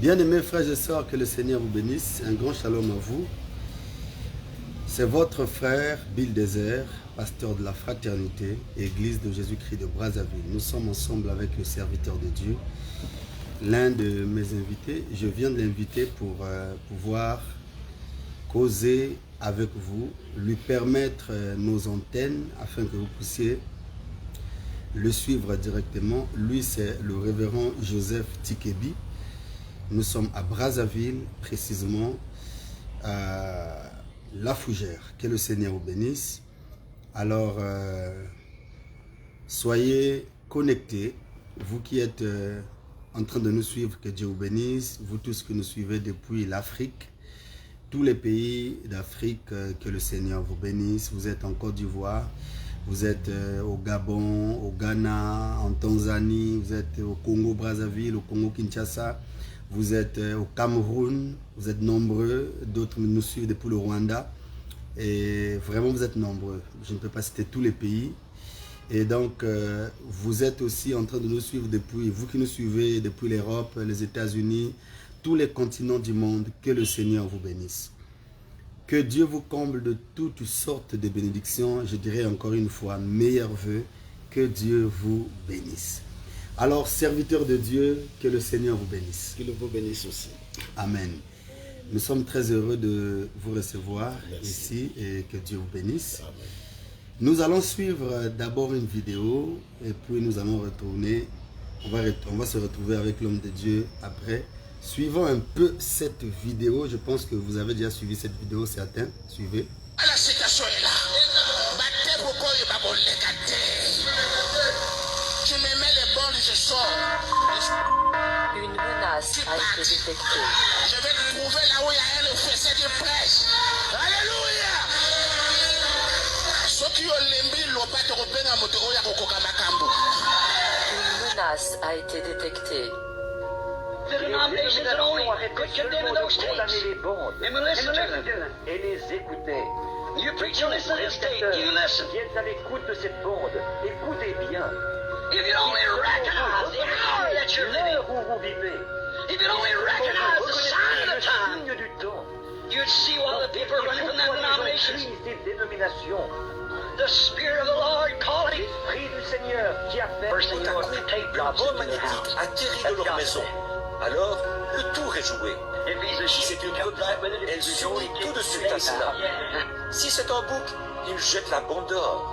Bien-aimés frères et sœurs, que le Seigneur vous bénisse. Un grand shalom à vous. C'est votre frère Bill Désert, pasteur de la Fraternité, Église de Jésus-Christ de Brazzaville. Nous sommes ensemble avec le serviteur de Dieu, l'un de mes invités. Je viens de l'inviter pour pouvoir causer avec vous, lui permettre nos antennes afin que vous puissiez le suivre directement. Lui, c'est le révérend Joseph Tikebi. Nous sommes à Brazzaville, précisément à La Fougère. Que le Seigneur vous bénisse. Alors, soyez connectés, vous qui êtes en train de nous suivre, que Dieu vous bénisse. Vous tous qui nous suivez depuis l'Afrique, tous les pays d'Afrique, que le Seigneur vous bénisse. Vous êtes en Côte d'Ivoire, vous êtes au Gabon, au Ghana, en Tanzanie, vous êtes au Congo Brazzaville, au Congo Kinshasa, vous êtes au Cameroun, vous êtes nombreux, d'autres nous suivent depuis le Rwanda, et vraiment vous êtes nombreux, je ne peux pas citer tous les pays, et donc vous êtes aussi en train de nous suivre depuis, vous qui nous suivez depuis l'Europe, les États-Unis, tous les continents du monde, que le Seigneur vous bénisse. Que Dieu vous comble de toutes sortes de bénédictions, je dirais encore une fois, meilleurs vœux, que Dieu vous bénisse. Alors, serviteurs de Dieu, que le Seigneur vous bénisse. Qu'il vous bénisse aussi. Amen. Nous sommes très heureux de vous recevoir. Merci. Ici et que Dieu vous bénisse. Amen. Nous allons suivre d'abord une vidéo et puis nous allons retourner. On va se retrouver avec l'homme de Dieu après. Suivons un peu cette vidéo. Je pense que vous avez déjà suivi cette vidéo, certains. Suivez. La situation est là. Tu me mets les bandes, je sors. Une menace a été détectée. Je vais te trouver là où il y a un fessé de prêche. Alléluia. Une menace a été détectée. The denominations that only could condemn in those states. les bandes And we listen to them. et les écouter. You preach on this in the state, you listen. Viennent à l'écoute de cette bande. Écoutez bien. If you'd only recognize the hour that you're living, L'heure où vous vivez. if you'd only recognize the sign of the le time, signe du temps. you'd see why the people are running from that denominations. Ces dénominations. The Spirit of the Lord calling. L'Esprit du Seigneur qui appelle First thing you want to take la roots bombe in the house. atterrit That's de leur God maison. said. Alors, le tour est joué. If he's a Si sheep, c'est une he comes back with brebis, it. elle s'unit tout de suite à cela. Si c'est un bouc, il jette la bande dehors.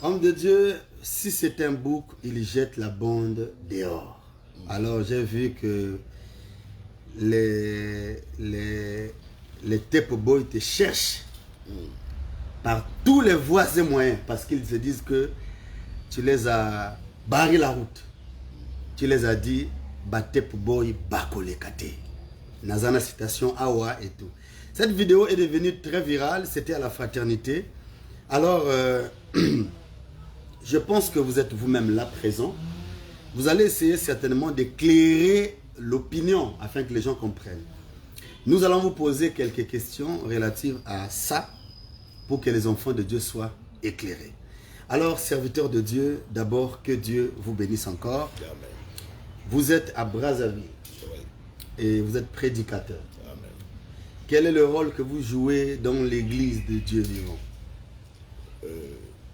Homme de Dieu, si c'est un bouc, il jette la bande dehors. Alors j'ai vu que les tape boys te cherchent par tous les voies et moyens parce qu'ils se disent que tu les as barré la route. Tu les as dit, ba tape boy bakole kate. Nazana citation awa et tout. Cette vidéo est devenue très virale, c'était à la Fraternité. Alors, je pense que vous êtes vous-même là présent. Vous allez essayer certainement d'éclairer l'opinion afin que les gens comprennent. Nous allons vous poser quelques questions relatives à ça pour que les enfants de Dieu soient éclairés. Alors, serviteurs de Dieu, d'abord que Dieu vous bénisse encore. Amen. Vous êtes à Brazzaville Oui. et vous êtes prédicateur. Amen. Quel est le rôle que vous jouez dans l'église de Dieu vivant?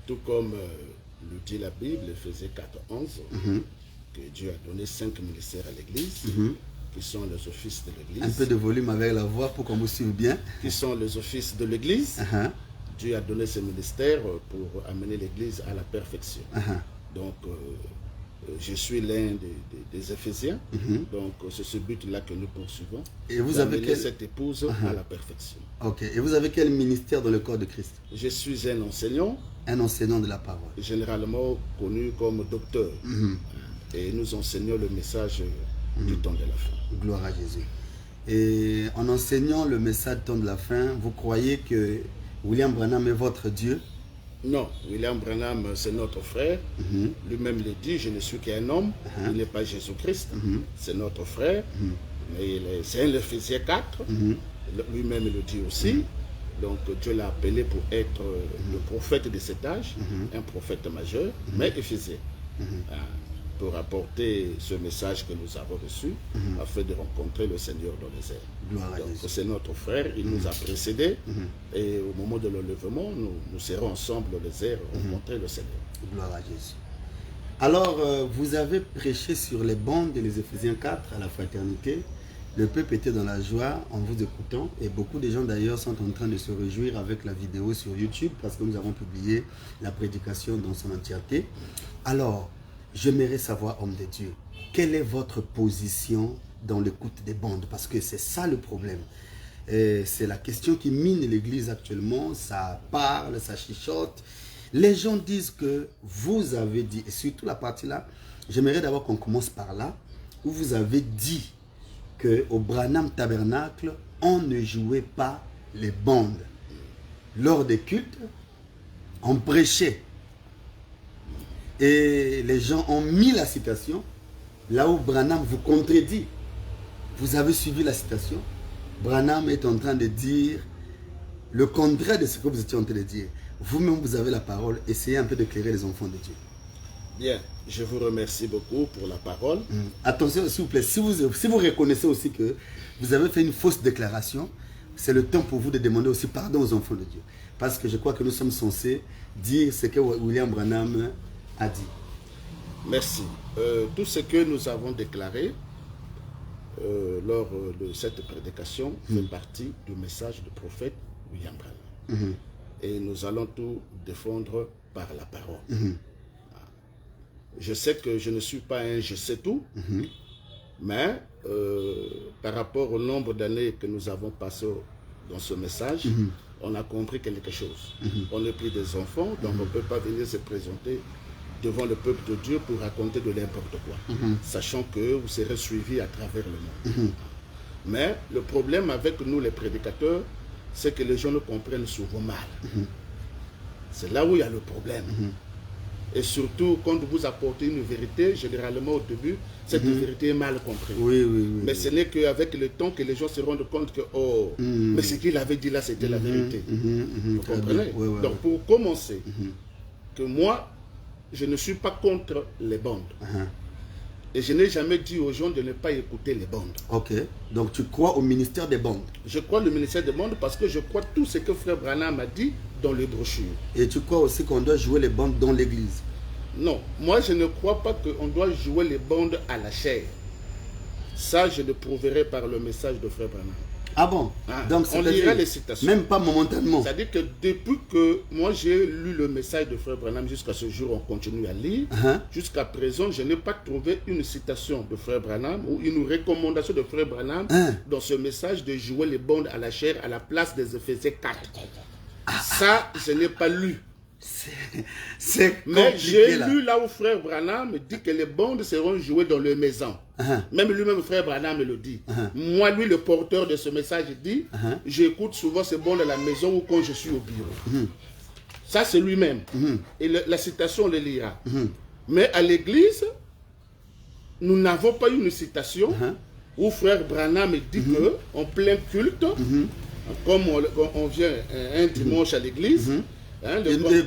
Tout comme le dit la Bible, Éphésiens 4:11, que Dieu a donné 5 ministères à l'église, qui sont les offices de Un l'église. peu de volume avec la voix pour qu'on vous suive bien. Qui sont les offices de l'église. Dieu a donné ces ministères pour amener l'église à la perfection. Donc, je suis l'un des Éphésiens. Donc, c'est ce but-là que nous poursuivons. Et vous avez d'amener quel... cette épouse à la perfection. Ok. Et vous avez quel ministère dans le corps de Christ? Je suis un enseignant, Un enseignant de la parole. généralement connu comme docteur. Et nous enseignons le message du temps de la fin. Gloire à Jésus. Et en enseignant le message du temps de la fin, vous croyez que William Branham est votre Dieu? Non, William Branham, c'est notre frère. Lui-même le dit, je ne suis qu'un homme. Il n'est pas Jésus-Christ. C'est notre frère. Mais c'est un Éphésiens 4. Lui-même le dit aussi. Donc Dieu l'a appelé pour être le prophète de cet âge, un prophète majeur, mais Éphésien. pour apporter ce message que nous avons reçu afin de rencontrer le Seigneur dans les airs. Donc c'est notre frère, il nous a précédés et au moment de l'enlèvement, nous serons ensemble dans les airs rencontrer le Seigneur. Gloire à Jésus. Alors, vous avez prêché sur les bancs de les Éphésiens 4 à la fraternité. Le peuple était dans la joie en vous écoutant et beaucoup de gens d'ailleurs sont en train de se réjouir avec la vidéo sur YouTube parce que nous avons publié la prédication dans son entièreté. Alors, j'aimerais savoir, homme de Dieu, quelle est votre position dans l'écoute des bandes? Parce que c'est ça le problème. C'est la question qui mine l'église actuellement. Ça parle, ça chichote. Les gens disent que vous avez dit, et surtout la partie là, j'aimerais d'abord qu'on commence par là, où vous avez dit qu'au Branham Tabernacle, on ne jouait pas les bandes. Lors des cultes, on prêchait. Et les gens ont mis la citation, là où Branham vous contredit. Vous avez suivi la citation. Branham est en train de dire le contraire de ce que vous étiez en train de dire. Vous-même, vous avez la parole. Essayez un peu d'éclairer les enfants de Dieu. Bien, je vous remercie beaucoup pour la parole. Attention, s'il vous plaît, si vous reconnaissez aussi que vous avez fait une fausse déclaration, c'est le temps pour vous de demander aussi pardon aux enfants de Dieu. Parce que je crois que nous sommes censés dire ce que William Branham a dit. Merci. Tout ce que nous avons déclaré lors de cette prédication fait partie du message du prophète William Branham. Et nous allons tout défendre par la parole. Je sais que je ne suis pas un je sais tout, mais par rapport au nombre d'années que nous avons passé dans ce message, on a compris quelque chose. On n'est plus des enfants, donc on ne peut pas venir se présenter devant le peuple de Dieu pour raconter de n'importe quoi, sachant que vous serez suivis à travers le monde. Mais le problème avec nous les prédicateurs, c'est que les gens nous comprennent souvent mal. C'est là où il y a le problème. Et surtout, quand vous apportez une vérité, généralement au début, cette vérité est mal comprise. Mais ce n'est qu'avec le temps que les gens se rendent compte que, oh, mais ce qu'il avait dit là, c'était la vérité. Vous comprenez? Donc pour commencer, que moi, je ne suis pas contre les bandes. Et je n'ai jamais dit aux gens de ne pas écouter les bandes. Ok. Donc tu crois au ministère des bandes? Je crois au ministère des bandes parce que je crois tout ce que Frère Branham a dit dans les brochures. Et tu crois aussi qu'on doit jouer les bandes dans l'église? Non. Moi, je ne crois pas qu'on doit jouer les bandes à la chair. Ça, je le prouverai par le message de Frère Branham. Ah bon? Donc on lira les citations. Même pas momentanément. C'est-à-dire que depuis que moi j'ai lu le message de Frère Branham jusqu'à ce jour, on continue à lire. Jusqu'à présent, je n'ai pas trouvé une citation de Frère Branham ou une recommandation de Frère Branham dans ce message de jouer les bandes à la chair à la place des Éphésiens 4. Ça, je n'ai pas lu. Mais j'ai lu là où Frère Branham dit que les bandes seront jouées dans les maisons. Même lui-même, Frère Branham le dit. Moi, lui, le porteur de ce message, dit j'écoute souvent ces bandes à la maison ou quand je suis au bureau. Ça, c'est lui-même. Et la citation, on le lira. Mais à l'église, nous n'avons pas une citation où Frère Branham dit que en plein culte, comme on vient un dimanche à l'église,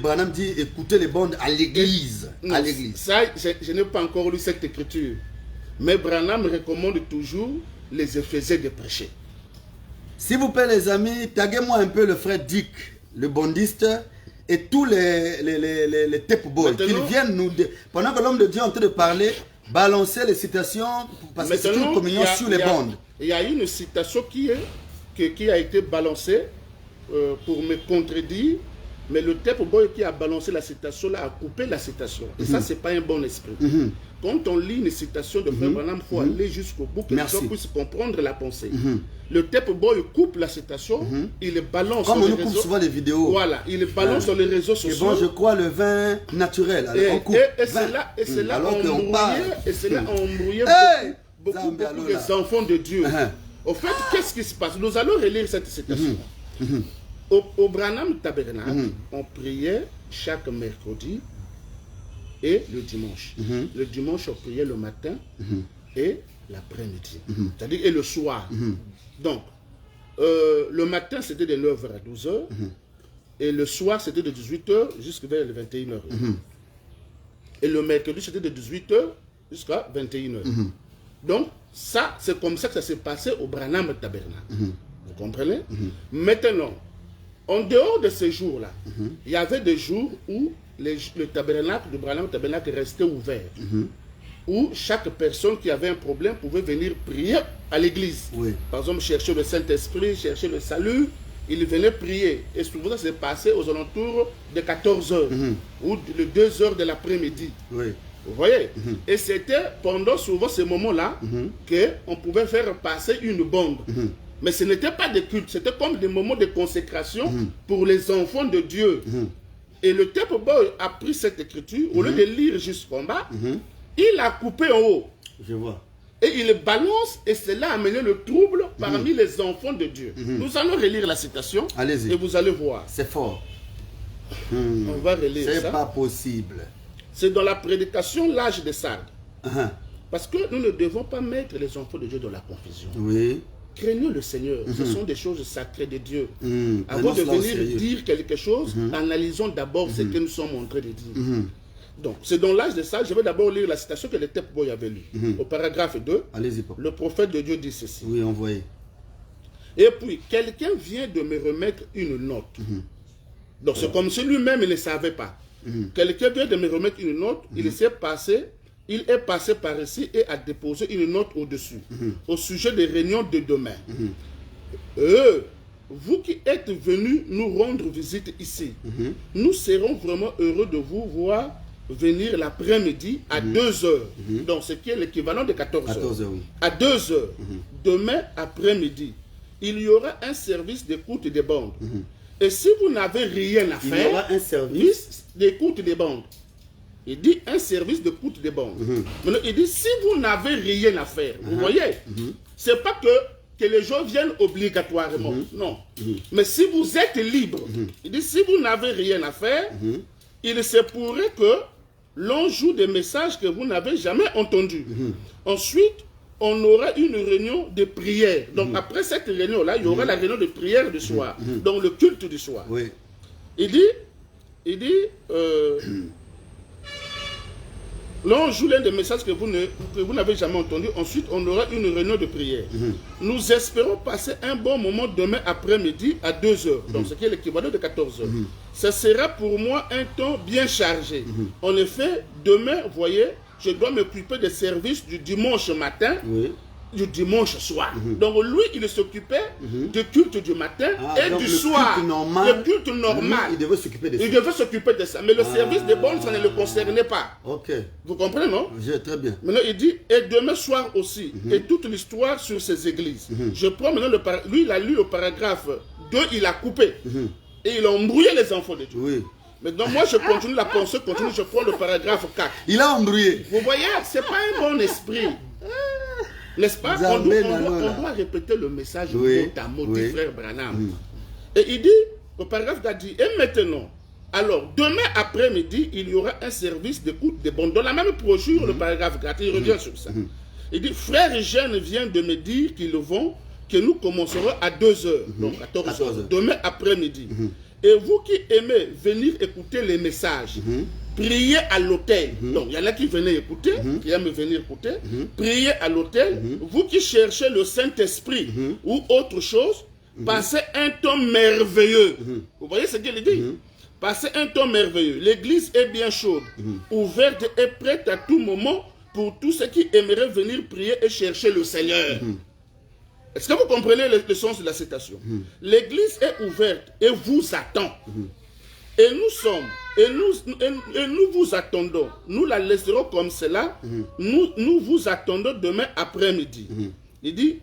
Branham dit écoutez les bandes à l'église. Ça, je n'ai pas encore lu cette écriture. Mais Branham recommande toujours les Éphésiens de prêcher. S'il vous plaît les amis, taguez-moi un peu le frère Dick, le bondiste, et tous les tape boys, qu'ils viennent nous... Pendant que l'homme de Dieu est en train de parler, balancer les citations, parce que c'est une communion sur les bandes. Il y a une citation qui a été balancée pour me contredire. Mais le tape boy qui a balancé la citation là a coupé la citation. Et ça, c'est pas un bon esprit. Quand on lit une citation de Frère Branham, il faut aller jusqu'au bout pour que les gens puissent comprendre la pensée. Le tape boy coupe la citation, il le balance sur les réseaux. Comme on nous coupe souvent des vidéos. Voilà, il le balance sur les réseaux sociaux. Et bon, je crois le vin naturel. Alors, on coupe. Et c'est là on embrouillait beaucoup des enfants de Dieu. Au fait, qu'est-ce qui se passe? Nous allons relire cette citation. Au Branham Tabernacle, on priait chaque mercredi et le dimanche. Le dimanche, on priait le matin et l'après-midi. C'est-à-dire et le soir. Donc, le matin, c'était de 9h à 12h. Et le soir, c'était de 18h jusqu'à vers les 21h. Et le mercredi, c'était de 18h jusqu'à 21h. Donc, ça, c'est comme ça que ça s'est passé au Branham Tabernacle. Vous comprenez? Maintenant, en dehors de ces jours-là, il y avait des jours où le tabernacle du Branham Tabernacle restait ouvert. Où chaque personne qui avait un problème pouvait venir prier à l'église. Oui. Par exemple, chercher le Saint-Esprit, chercher le salut, il venait prier. Et souvent, ça s'est passé aux alentours de 14h ou de 2h de l'après-midi. Oui. Vous voyez? Et c'était pendant souvent ces moments-là qu'on pouvait faire passer une bombe. Mais ce n'était pas des cultes, c'était comme des moments de consécration pour les enfants de Dieu. Et le Tape Boy a pris cette écriture, au lieu de lire jusqu'en bas, il a coupé en haut. Je vois. Et il balance, et cela a amené le trouble parmi les enfants de Dieu. Nous allons relire la citation. Allez-y. Et vous allez voir. C'est fort. On va relire ça. C'est pas possible. C'est dans la prédication, l'âge de Sardes. Parce que nous ne devons pas mettre les enfants de Dieu dans la confusion. Oui. Craignons le Seigneur. Ce sont des choses sacrées de Dieu. Avant Prenons de cela au venir sérieux. dire quelque chose, analysons d'abord ce que nous sommes en train de dire. Donc, c'est dans l'âge de ça, je vais d'abord lire la citation que le Tape Boy avait lue. Au paragraphe 2, Allez-y, papa. le prophète de Dieu dit ceci. Oui, envoyez. Et puis, quelqu'un vient de me remettre une note. Donc, c'est comme si lui-même il ne savait pas. Quelqu'un vient de me remettre une note, il est passé par ici et a déposé une note au-dessus, au sujet des réunions de demain. Vous qui êtes venus nous rendre visite ici, nous serons vraiment heureux de vous voir venir l'après-midi à 2h. Donc, ce qui est l'équivalent de 14h. 14h, oui. À 2h, demain après-midi, il y aura un service d'écoute des bandes. Et si vous n'avez rien à faire, Il y aura un service d'écoute des bandes. Il dit un service d'écoute des bandes. Maintenant, il dit si vous n'avez rien à faire, vous voyez, c'est pas que les gens viennent obligatoirement. Non. Mais si vous êtes libre, il dit si vous n'avez rien à faire, il se pourrait que l'on joue des messages que vous n'avez jamais entendus. Ensuite, on aura une réunion de prière. Donc après cette réunion-là, il y aura la réunion de prière du soir. Donc le culte du soir. Oui. Il dit, l'on joue l'un des messages que vous n'avez jamais entendu. Ensuite, on aura une réunion de prière. Nous espérons passer un bon moment demain après-midi à 2h. Donc, ce qui est l'équivalent de 14h. Ce sera pour moi un temps bien chargé. En effet, demain, vous voyez, je dois m'occuper des services du dimanche matin. Du dimanche soir. Donc lui, il s'occupait du culte du matin et du soir. Le culte normal. Il devait s'occuper de ça. Il devait s'occuper de ça. Mais le service des bonnes, ça ne le concernait pas. Ok. Vous comprenez, non? Très bien. Maintenant, il dit, et demain soir aussi, et toute l'histoire sur ces églises. Je prends maintenant lui, il a lu le paragraphe 2, il a coupé. Et il a embrouillé les enfants de Dieu. Oui. Maintenant, moi, je continue la pensée, je prends le paragraphe 4. Il a embrouillé. Vous voyez, c'est pas un bon esprit. N'est-ce pas? On doit répéter le message mot à mot du frère Branham. Et il dit, le paragraphe a dit, et maintenant, alors, demain après-midi, il y aura un service d'écoute des bandes. Dans la même brochure, le paragraphe 4, il revient sur ça. Il dit, frère Eugène vient de me dire que nous commencerons à 2h, donc 14h, demain après-midi. Et vous qui aimez venir écouter les messages, priez à l'autel. Donc, il y en a qui venaient écouter, qui aiment venir écouter. Priez à l'autel. Vous qui cherchez le Saint-Esprit ou autre chose, passez un temps merveilleux. Vous voyez ce qu'il dit? Passez un temps merveilleux. L'église est bien chaude, ouverte et prête à tout moment pour tous ceux qui aimeraient venir prier et chercher le Seigneur. Est-ce que vous comprenez le sens de la citation? L'église est ouverte et vous attend. Et nous sommes, et nous vous attendons. Nous la laisserons comme cela. Nous vous attendons demain après-midi. Il dit,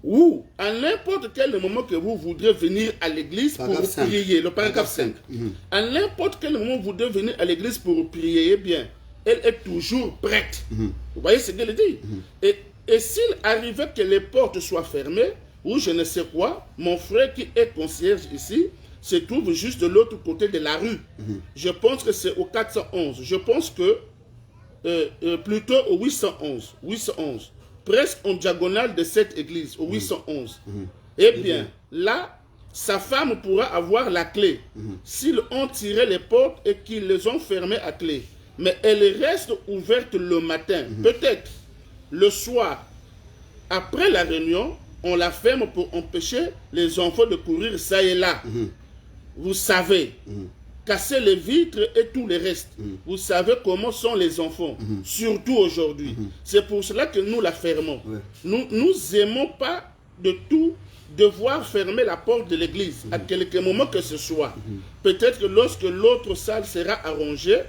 ou à n'importe quel moment que vous voudrez venir à l'église pour prier. Le paragraphe 5. À n'importe quel moment vous voudrez venir à l'église pour prier, eh bien, elle est toujours prête. Vous voyez ce qu'elle dit? Et s'il arrivait que les portes soient fermées, ou je ne sais quoi, mon frère qui est concierge ici, se trouve juste de l'autre côté de la rue. Je pense que c'est au 411. Je pense que plutôt au 811. 811. Presque en diagonale de cette église, au 811. Eh bien, là, sa femme pourra avoir la clé. S'ils ont tiré les portes et qu'ils les ont fermées à clé. mais elle reste ouverte le matin. Peut-être le soir, après la réunion, on la ferme pour empêcher les enfants de courir ça et là. Vous savez, casser les vitres et tout le reste. Vous savez comment sont les enfants, surtout aujourd'hui. C'est pour cela que nous la fermons. Nous n'aimons pas de tout devoir fermer la porte de l'église à quelque moment que ce soit. Peut-être que lorsque l'autre salle sera arrangée,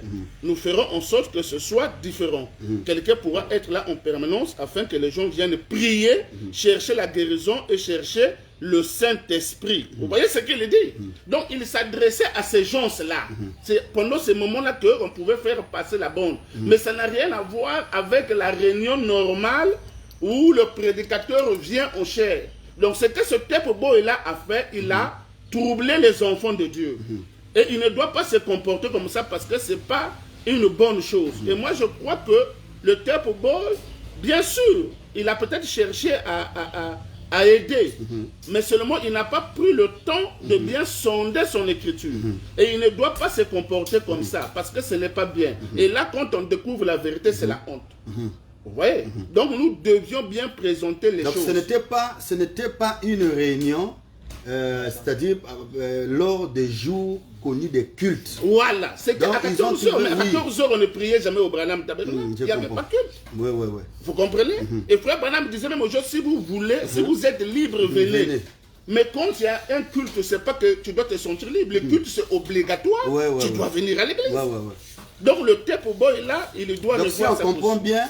nous ferons en sorte que ce soit différent. Quelqu'un pourra être là en permanence afin que les gens viennent prier, chercher la guérison et chercher le Saint-Esprit. Vous voyez ce qu'il dit? Donc il s'adressait à ces gens-là. C'est pendant ces moments-là qu'on pouvait faire passer la bande. Mais ça n'a rien à voir avec la réunion normale où le prédicateur vient en chair. Donc ce que ce Tepo-Boy-là a fait, il a troublé les enfants de Dieu. Et il ne doit pas se comporter comme ça parce que ce n'est pas une bonne chose. Et moi je crois que le Tepo-Boy, bien sûr, il a peut-être cherché à aider, mais seulement il n'a pas pris le temps de bien sonder son écriture. Et il ne doit pas se comporter comme ça parce que ce n'est pas bien. Et là, quand on découvre la vérité, c'est la honte. Vous voyez? Donc nous devions bien présenter les choses. Donc ce n'était pas une réunion, c'est-à-dire lors des jours connus des cultes. Voilà, c'est qu'à 14h, mais à 14h on ne priait jamais au Branham Tabernacle. Il n'y avait pas de culte. Oui. Vous comprenez? Et frère Branham disait même aujourd'hui, si vous voulez, si vous êtes libre, venez. Mais quand il y a un culte, c'est pas que tu dois te sentir libre. Le culte, c'est obligatoire. Tu dois venir à l'église. Donc le Tepo-Boy là, il doit revoir sa position. Donc si on comprend bien,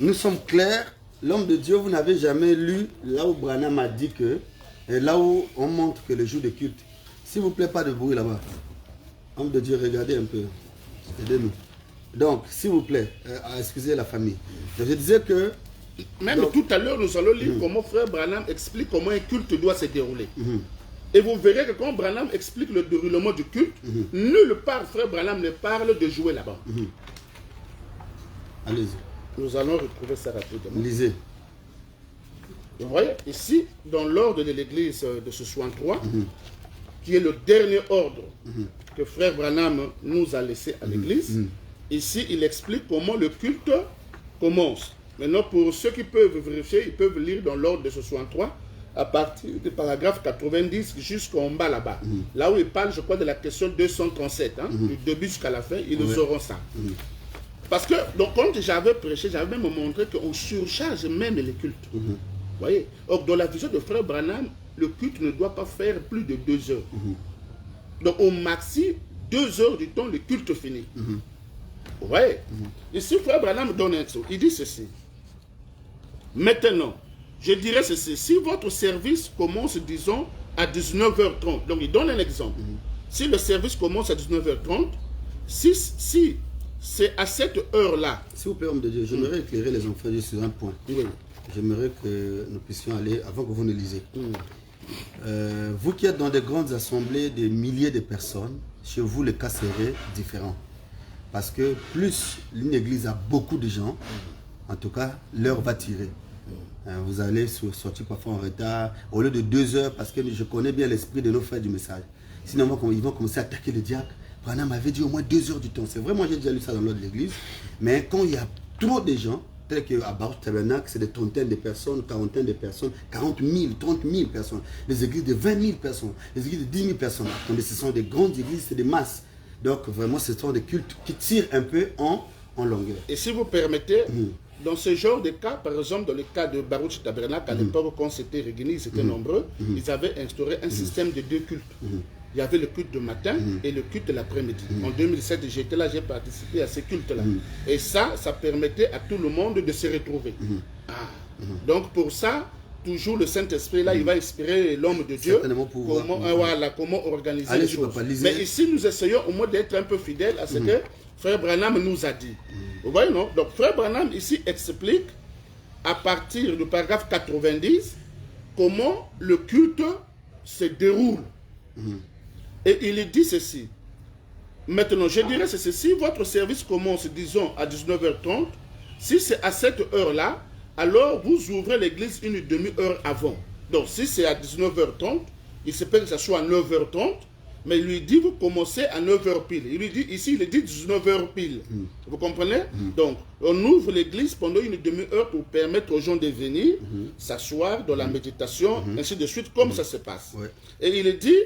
nous sommes clairs, l'homme de Dieu, vous n'avez jamais lu là où Branham a dit que, et là où on montre que le jour de culte, s'il vous plaît, pas de bruit là-bas. Homme de Dieu, regardez un peu, aidez-nous. Donc, s'il vous plaît, excusez la famille. Je disais que... Même donc, tout à l'heure, nous allons lire comment frère Branham explique comment un culte doit se dérouler. Et vous verrez que quand Branham explique le déroulement du culte, nulle part frère Branham ne parle de jouer là-bas. Allez-y. Nous allons retrouver ça rapidement. Lisez. Vous voyez, ici, dans l'ordre de l'église de ce 63, qui est le dernier ordre que frère Branham nous a laissé à l'église, ici, il explique comment le culte commence. Maintenant, pour ceux qui peuvent vérifier, ils peuvent lire dans l'ordre de ce 63, à partir du paragraphe 90 jusqu'en bas là-bas. Là où il parle, je crois, de la question 237, du début jusqu'à la fin, ils auront ça. Parce que, donc, quand j'avais prêché, j'avais même montré qu'on surcharge même les cultes. Vous voyez? Or, dans la vision de frère Branham, le culte ne doit pas faire plus de 2 heures. Donc, au maxi, 2 heures du temps, le culte finit. Vous voyez? Ici, frère Branham donne un truc. Il dit ceci. Maintenant, je dirais ceci. Si votre service commence, disons, à 19h30, donc il donne un exemple. Si le service commence à 19h30, si c'est à cette heure-là. S'il vous plaît, homme de Dieu, j'aimerais éclairer les enfants sur un point. J'aimerais que nous puissions aller, avant que vous ne lisez. Vous qui êtes dans des grandes assemblées, des milliers de personnes, chez vous, le cas serait différent. Parce que plus une église a beaucoup de gens, en tout cas, l'heure va tirer. Vous allez sortir parfois en retard, au lieu de 2 heures, parce que je connais bien l'esprit de nos frères du message. Sinon, ils vont commencer à attaquer le diacre. Branham m'avait dit au moins 2 heures du temps. C'est vrai, moi j'ai déjà lu ça dans l'ordre de l'église. Mais quand il y a trop de gens, tel qu'à Baruch Tabernacle, c'est des trentaines de personnes, quarantaines de personnes, 40 000, 30 000 personnes. Les églises de 20 000 personnes, les églises de 10 000 personnes. Donc, ce sont des grandes églises, c'est des masses. Donc vraiment, ce sont des cultes qui tirent un peu en longueur. Et si vous permettez, dans ce genre de cas, par exemple, dans le cas de Baruch Tabernacle, à l'époque quand c'était réuni, c'était nombreux, ils avaient instauré un système de 2 cultes. Il y avait le culte de matin et le culte de l'après-midi. En 2007, j'étais là, j'ai participé à ces cultes-là. Et ça permettait à tout le monde de se retrouver. Donc pour ça, toujours le Saint-Esprit, là, il va inspirer l'homme de Dieu comment organiser les choses. Mais ici, nous essayons au moins d'être un peu fidèles à ce que frère Branham nous a dit. Vous voyez, non? Donc frère Branham ici explique, à partir du paragraphe 90, comment le culte se déroule. Et il dit ceci. Maintenant, je dirais ceci. Si votre service commence, disons, à 19h30, si c'est à cette heure-là, alors vous ouvrez l'église une demi-heure avant. Donc, si c'est à 19h30, il se peut que ce soit à 9h30, Mais il lui dit, vous commencez à 9h pile. Il lui dit, ici, il dit 19h pile. Vous comprenez? Donc, on ouvre l'église pendant une demi-heure pour permettre aux gens de venir, s'asseoir dans la méditation, ainsi de suite, comme ça se passe. Ouais. Et il dit,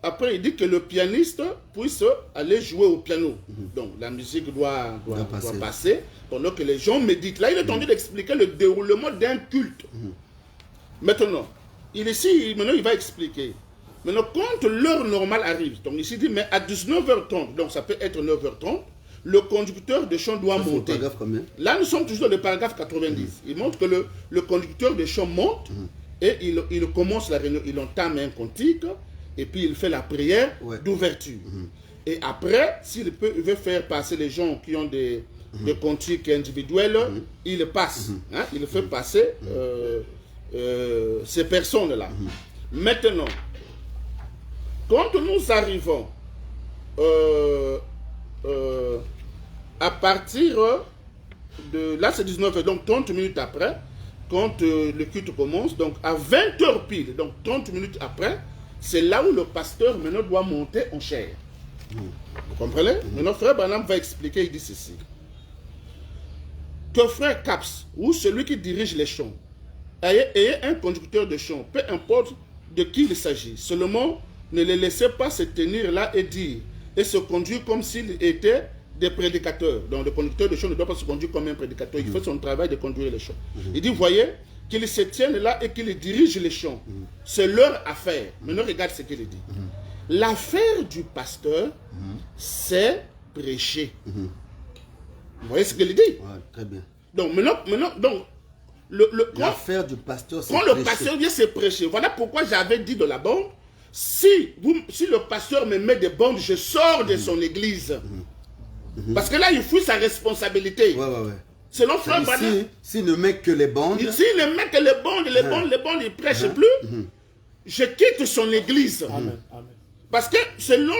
après, il dit que le pianiste puisse aller jouer au piano. Donc, la musique doit passer pendant que les gens méditent. Là, il est en train d'expliquer le déroulement d'un culte. Maintenant, maintenant, il va expliquer. Maintenant, quand l'heure normale arrive, donc ici, il dit, mais à 19h30, donc ça peut être 9h30, le conducteur de chant doit monter. Là, nous sommes toujours dans le paragraphe 90. Il montre que le conducteur de chant monte et il commence la réunion, il entame un cantique et puis il fait la prière d'ouverture. Et après, s'il veut faire passer les gens qui ont des cantiques individuels, il passe. Hein, il fait passer ces personnes-là. Maintenant, quand nous arrivons à partir de... Là, c'est 19h, donc 30 minutes après, quand le culte commence, donc à 20h pile, donc 30 minutes après, c'est là où le pasteur maintenant doit monter en chair. Vous comprenez? Maintenant, frère Branham va expliquer, il dit ceci. Que frère Caps, ou celui qui dirige les chants, ayez un conducteur de chant, peu importe de qui il s'agit, seulement ne les laissez pas se tenir là et dire, et se conduire comme s'ils étaient des prédicateurs. Donc le conducteur de chant ne doit pas se conduire comme un prédicateur, il fait son travail de conduire les chants. Il dit, voyez, qu'ils se tiennent là et qu'ils dirigent les chants. C'est leur affaire. Maintenant, regarde ce qu'il dit. L'affaire du pasteur, c'est prêcher. Vous voyez ce qu'il dit? Ouais, très bien. Donc, maintenant donc, l'affaire du pasteur, c'est quand le pasteur vient se prêcher, voilà pourquoi j'avais dit de la bande, si le pasteur me met des bandes, je sors de son église. Parce que là, il fuit sa responsabilité. Ouais. Selon Frère Branham, s'il ne met que les bandes, s'il ne met que les bandes, il ne prêche plus, je quitte son église. Amen. Parce que selon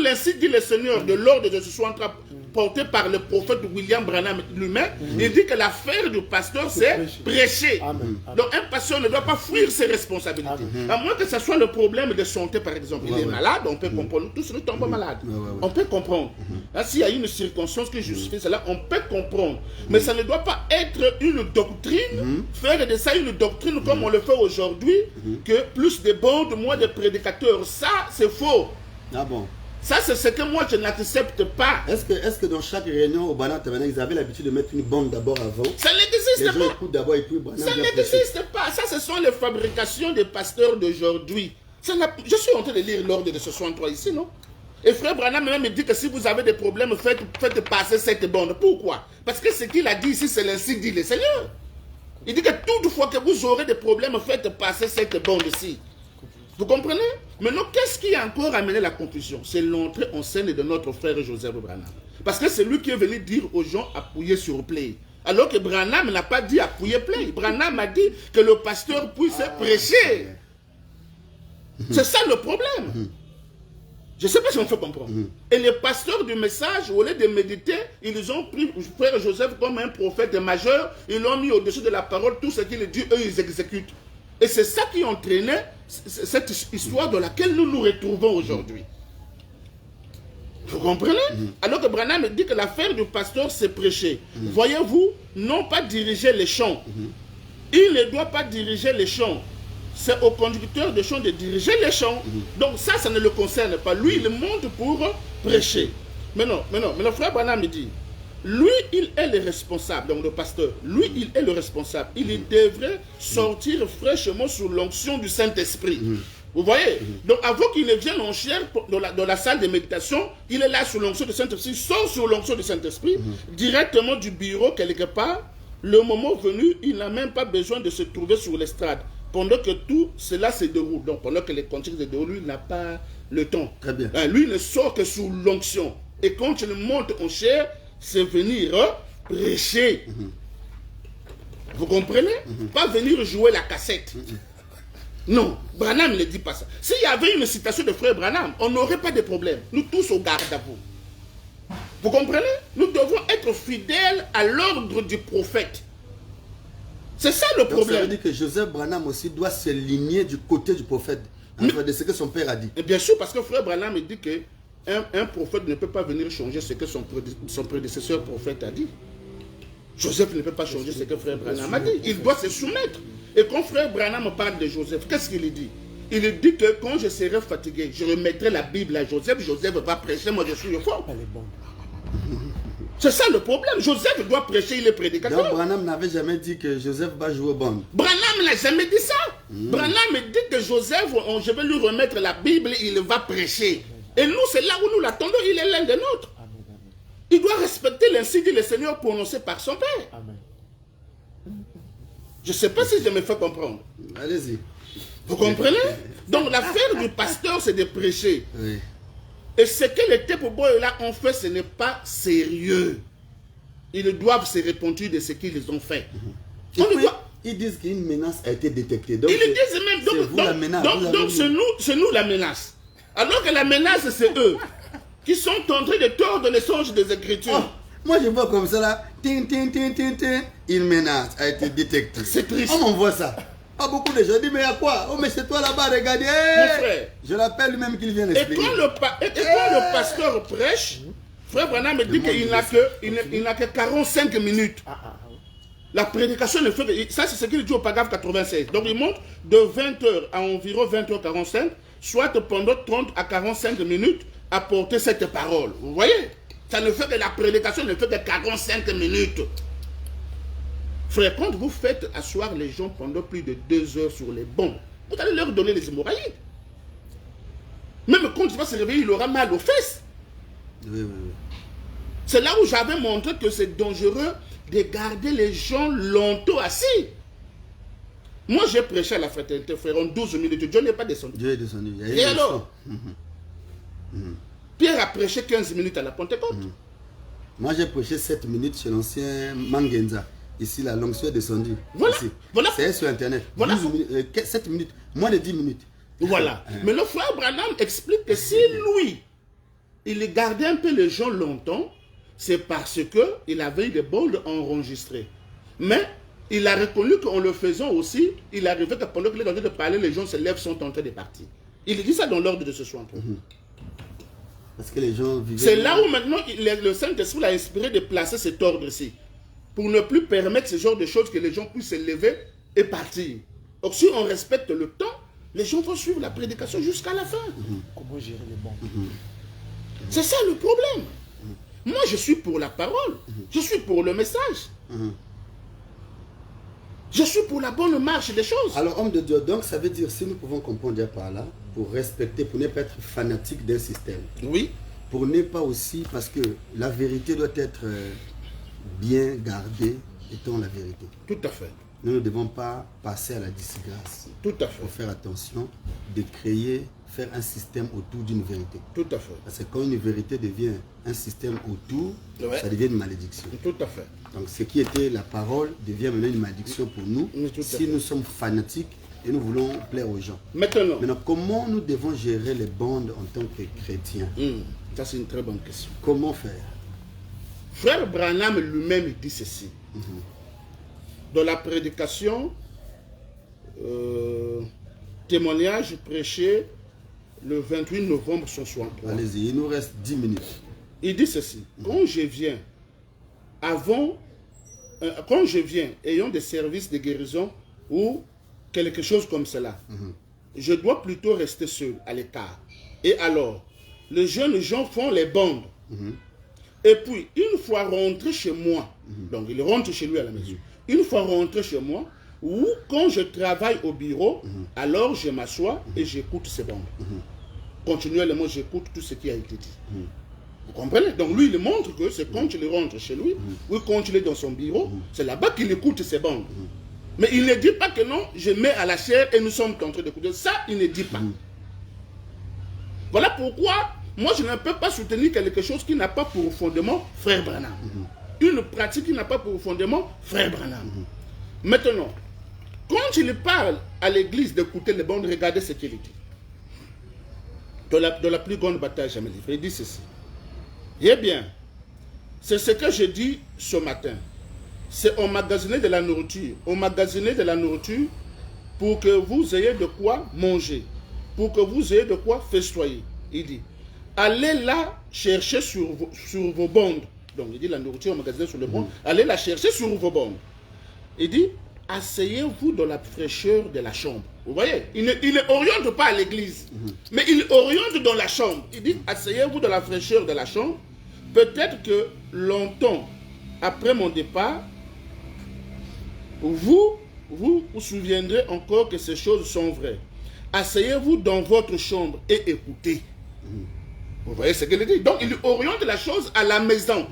l'ainsi dit le Seigneur de l'ordre de ce soir porté par le prophète William Branham lui-même, il dit que l'affaire du pasteur c'est prêcher. Donc un pasteur ne doit pas fuir ses responsabilités. À moins que ce soit le problème de santé par exemple. Il est malade, on peut comprendre. Tous nous tombons malades. On peut comprendre. S'il y a une circonstance qui justifie cela, on peut comprendre. Mais ça ne doit pas être une doctrine, faire de ça une doctrine comme on le fait aujourd'hui, que plus de bandes, moins de prédicateurs. Ça, c'est faux. Ah bon? Ça, c'est ce que moi, je n'accepte pas. Est-ce que dans chaque réunion au Branham Tabernacle, ils avaient l'habitude de mettre une bande d'abord avant? Ça n'existe pas. Les gens écoutent d'abord et puis Branham ça n'existe pas. Ça, ce sont les fabrications des pasteurs d'aujourd'hui. Je suis en train de lire l'ordre de 63 ici, non? Et frère Branham même me dit que si vous avez des problèmes, faites passer cette bande. Pourquoi? Parce que ce qu'il a dit ici, c'est l'ainsi dit le Seigneur. Il dit que toutefois que vous aurez des problèmes, faites passer cette bande ici. Vous comprenez? Maintenant, qu'est-ce qui a encore amené la confusion? C'est l'entrée en scène de notre frère Joseph Branham. Parce que c'est lui qui est venu dire aux gens appuyer sur play. Alors que Branham n'a pas dit appuyer play. Branham a dit que le pasteur puisse prêcher. C'est ça le problème. Je ne sais pas si on fait comprendre. Et les pasteurs du message, au lieu de méditer, ils ont pris frère Joseph comme un prophète majeur, ils l'ont mis au-dessus de la parole, tout ce qu'il dit, eux ils exécutent. Et c'est ça qui entraînait cette histoire dans laquelle nous nous retrouvons aujourd'hui. Vous comprenez? Alors que Branham dit que l'affaire du pasteur, c'est prêcher. Voyez-vous, non pas diriger les chants. Il ne doit pas diriger les chants. C'est au conducteur de chant de diriger les chants. Donc ça ne le concerne pas. Lui, il monte pour prêcher. Mais non, frère Branham me dit, lui, il est le responsable, donc le pasteur, lui, il est le responsable. Il devrait sortir fraîchement sous l'onction du Saint-Esprit. Vous voyez? Donc avant qu'il ne vienne en chair dans la salle de méditation, il est là sous l'onction du Saint-Esprit, il sort sous l'onction du Saint-Esprit, directement du bureau quelque part. Le moment venu, il n'a même pas besoin de se trouver sur l'estrade. Pendant que tout cela se déroule, donc pendant que les cantiques se déroulent, lui, il n'a pas le temps. Très bien. Lui, il ne sort que sous l'onction. Et quand il monte en chair, c'est venir prêcher. Vous comprenez? Pas venir jouer la cassette. Non, Branham ne dit pas ça. S'il y avait une citation de frère Branham, on n'aurait pas de problème. Nous tous au garde à vous. Vous comprenez? Nous devons être fidèles à l'ordre du prophète. C'est ça le problème. Donc ça veut dire que Joseph Branham aussi doit s'aligner du côté du prophète. Enfin, de ce que son père a dit. Et bien sûr, parce que frère Branham me dit que un prophète ne peut pas venir changer ce que son prédécesseur prophète a dit. Joseph ne peut pas changer ce que frère Branham a dit. Il doit se soumettre. Et quand frère Branham parle de Joseph, qu'est-ce qu'il dit? Il dit que quand je serai fatigué, je remettrai la Bible à Joseph. Joseph va prêcher, moi je suis fort. C'est ça le problème. Joseph doit prêcher, il est prédicateur. Donc Branham n'avait jamais dit que Joseph va jouer bon. Branham n'a jamais dit ça. Branham dit que Joseph, je vais lui remettre la Bible, il va prêcher. Et nous, c'est là où nous l'attendons, il est l'un des nôtres. Il doit respecter l'ainsi dit le Seigneur prononcé par son Père. Amen. Je ne sais pas si je me fais comprendre. Allez-y. Vous comprenez? Donc l'affaire du pasteur, c'est de prêcher. Oui. Et ce que les Tepobos là ont fait, ce n'est pas sérieux. Ils doivent se repentir de ce qu'ils ont fait. Et puis, ils disent qu'une menace a été détectée. Donc, ils le disent même. Donc c'est nous la menace. Alors que la menace, c'est eux qui sont en train de tordre les songes des Écritures. Oh, moi, je vois comme ça là. Tin, tin, tin, tin, tin. Une menace a été détectée. C'est triste. On m'envoie ça. Ah, beaucoup de gens disent, mais à quoi? Oh, mais c'est toi là-bas, regardez. Mon frère. Je l'appelle lui-même qu'il vient Et l'expliquer. quand le pasteur prêche, frère Branham me dit qu'il n'a que 45 minutes. La prédication ne fait que... Ça, c'est ce qu'il dit au paragraphe 96. Donc, il monte de 20h à environ 20h45, soit pendant 30 à 45 minutes, à porter cette parole. Vous voyez? Ça ne fait que la prédication ne fait que 45 minutes. Frère, quand vous faites asseoir les gens pendant plus de 2 heures sur les bancs, vous allez leur donner les hémorroïdes. Même quand il va se réveiller, il aura mal aux fesses. Oui. C'est là où j'avais montré que c'est dangereux de garder les gens longtemps assis. Moi, j'ai prêché à la fraternité, frère, en 12 minutes. Dieu n'est pas descendu. Dieu est descendu. Et alors Pierre a prêché 15 minutes à la Pentecôte. Moi, j'ai prêché 7 minutes chez l'ancien Mangenza. Ici, la l'onction est descendue. Voilà. Ici. Voilà. C'est sur Internet. Voilà. 7 minutes, moins de 10 minutes. Voilà. Mais le frère Branham explique que si lui, il gardait un peu les gens longtemps, c'est parce qu'il avait eu des bandes enregistrées. Mais il a reconnu qu'en le faisant aussi, il arrivait que pendant qu'il est en train de parler, les gens se lèvent, sont en train de partir. Il dit ça dans l'ordre de ce soir. Parce que les gens vivaient... C'est là où maintenant le Saint-Esprit l'a inspiré de placer cet ordre-ci. Pour ne plus permettre ce genre de choses que les gens puissent se lever et partir. Donc si on respecte le temps, les gens vont suivre la prédication jusqu'à la fin. Comment gérer les bancs? C'est ça le problème. Moi, je suis pour la parole. Je suis pour le message. Je suis pour la bonne marche des choses. Alors, homme de Dieu, donc ça veut dire, si nous pouvons comprendre déjà par là, pour respecter, pour ne pas être fanatique d'un système. Oui. Pour ne pas aussi, parce que la vérité doit être bien gardée, étant la vérité. Tout à fait. Nous ne devons pas passer à la disgrâce. Tout à fait. Il faut faire attention de créer, faire un système autour d'une vérité. Tout à fait. Parce que quand une vérité devient un système autour, Ouais. ça devient une malédiction. Tout à fait. Donc ce qui était la parole devient maintenant une malédiction pour nous, Oui, tout à si fait. nous sommes fanatiques et nous voulons plaire aux gens. Maintenant, Maintenant, comment nous devons gérer les bandes en tant que chrétiens? ça c'est une très bonne question. Comment faire? Frère Branham lui-même dit ceci. Dans la prédication, témoignage prêché le 28 novembre 1963. Allez-y, il nous reste 10 minutes. Il dit ceci. Quand je viens, quand je viens ayant des services de guérison ou quelque chose comme cela, je dois plutôt rester seul, à l'écart. Et alors, les jeunes gens font les bandes. Et puis, une fois rentré chez moi, donc il rentre chez lui à la maison, une fois rentré chez moi, ou quand je travaille au bureau, alors je m'assois et j'écoute ces bandes. Continuellement, j'écoute tout ce qui a été dit. Vous comprenez? Donc lui, il montre que c'est quand il rentre chez lui, ou quand il est dans son bureau, c'est là-bas qu'il écoute ces bandes. Mais il ne dit pas que non, je mets à la chair et nous sommes en train d'écouter. Ça, il ne dit pas. Voilà pourquoi moi, je ne peux pas soutenir quelque chose qui n'a pas pour fondement frère Branham. Une pratique qui n'a pas pour fondement frère Branham. Maintenant, quand il parle à l'église d'écouter les bandes, regardez ce qu'il dit. Dans la plus grande bataille jamais livrée, il dit ceci. Eh bien, c'est ce que je dis ce matin. C'est emmagasiner de la nourriture. Emmagasiner de la nourriture pour que vous ayez de quoi manger. pour que vous ayez de quoi festoyer. Il dit, allez là chercher sur vos bandes. Donc il dit la nourriture emmagasinée sur le banc, allez la chercher sur vos bandes. Il dit, asseyez-vous dans la fraîcheur de la chambre. Vous voyez, il ne oriente pas à l'église, mais il oriente dans la chambre. Il dit, asseyez-vous dans la fraîcheur de la chambre. Peut-être que longtemps après mon départ, vous souviendrez encore que ces choses sont vraies. Asseyez-vous dans votre chambre et écoutez. Vous voyez ce qu'il dit? Donc, il oriente la chose à la maison.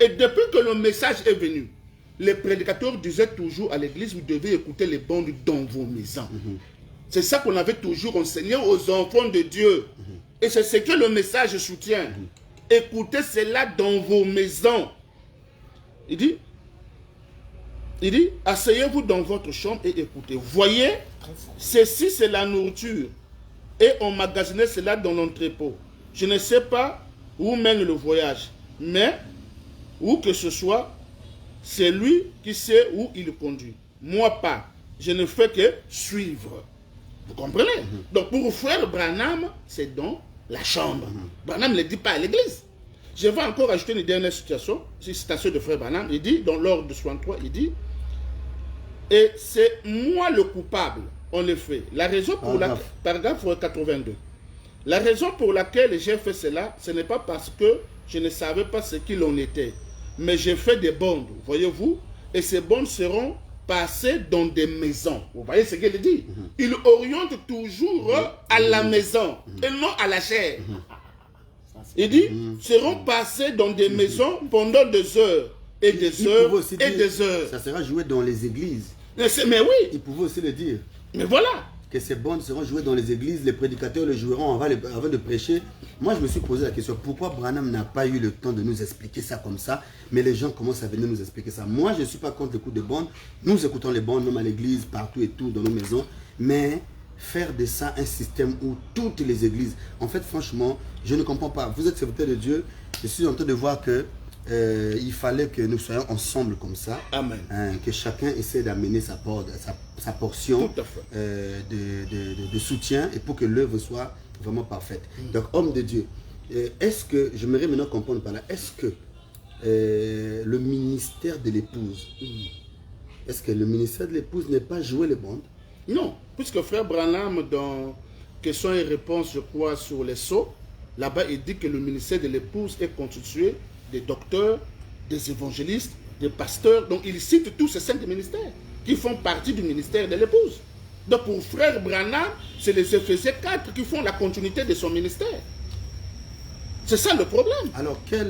Et depuis que le message est venu, les prédicateurs disaient toujours à l'église, vous devez écouter les bandes dans vos maisons. C'est ça qu'on avait toujours enseigné aux enfants de Dieu. Et c'est ce que le message soutient. Écoutez cela dans vos maisons. Il dit, asseyez-vous dans votre chambre et écoutez. Voyez, ceci c'est la nourriture. Et emmagasinez cela dans l'entrepôt. Je ne sais pas où mène le voyage, mais où que ce soit, c'est lui qui sait où il conduit. Moi pas. Je ne fais que suivre. Vous comprenez? Donc pour frère Branham, c'est dans la chambre. Branham ne le dit pas à l'église. Je vais encore ajouter une dernière citation de frère Branham. Il dit, dans l'ordre de 63, il dit, et c'est moi le coupable, en effet. La raison pour laquelle, paragraphe 82. La raison pour laquelle j'ai fait cela, ce n'est pas parce que je ne savais pas ce qu'il en était. Mais j'ai fait des bandes, voyez-vous, et ces bandes seront passées dans des maisons. Vous voyez ce qu'il dit? Il oriente toujours à la maison, et non à la chair. Il dit, seront passées dans des maisons pendant des heures, et des heures, et des heures. Ça sera joué dans les églises. Mais oui. Il pouvait aussi le dire. Mais voilà. Que ces bandes seront jouées dans les églises, les prédicateurs le joueront avant de prêcher. Moi, je me suis posé la question, pourquoi Branham n'a pas eu le temps de nous expliquer ça comme ça, mais les gens commencent à venir nous expliquer ça. Moi, je ne suis pas contre l'écoute des bandes. Nous écoutons les bandes, même à l'église, partout et tout, dans nos maisons. Mais faire de ça un système où toutes les églises... En fait, franchement, je ne comprends pas. Vous êtes serviteur de Dieu. Je suis en train de voir que il fallait que nous soyons ensemble comme ça. Amen. Que chacun essaie d'amener sa portion de soutien et pour que l'œuvre soit vraiment parfaite. Donc, homme de Dieu, est-ce que, j'aimerais maintenant comprendre par là, est-ce que le ministère de l'épouse, est-ce que le ministère de l'épouse n'est pas joué les bandes? Non, puisque frère Branham, dans questions et réponses, je crois, sur les sceaux, là-bas, il dit que le ministère de l'épouse est constitué des docteurs, des évangélistes, des pasteurs. Donc, il cite tous ces 5 ministères qui font partie du ministère de l'épouse. Donc, pour frère Branham, c'est les Éphésiens 4 qui font la continuité de son ministère. C'est ça le problème. Alors, qu'est-ce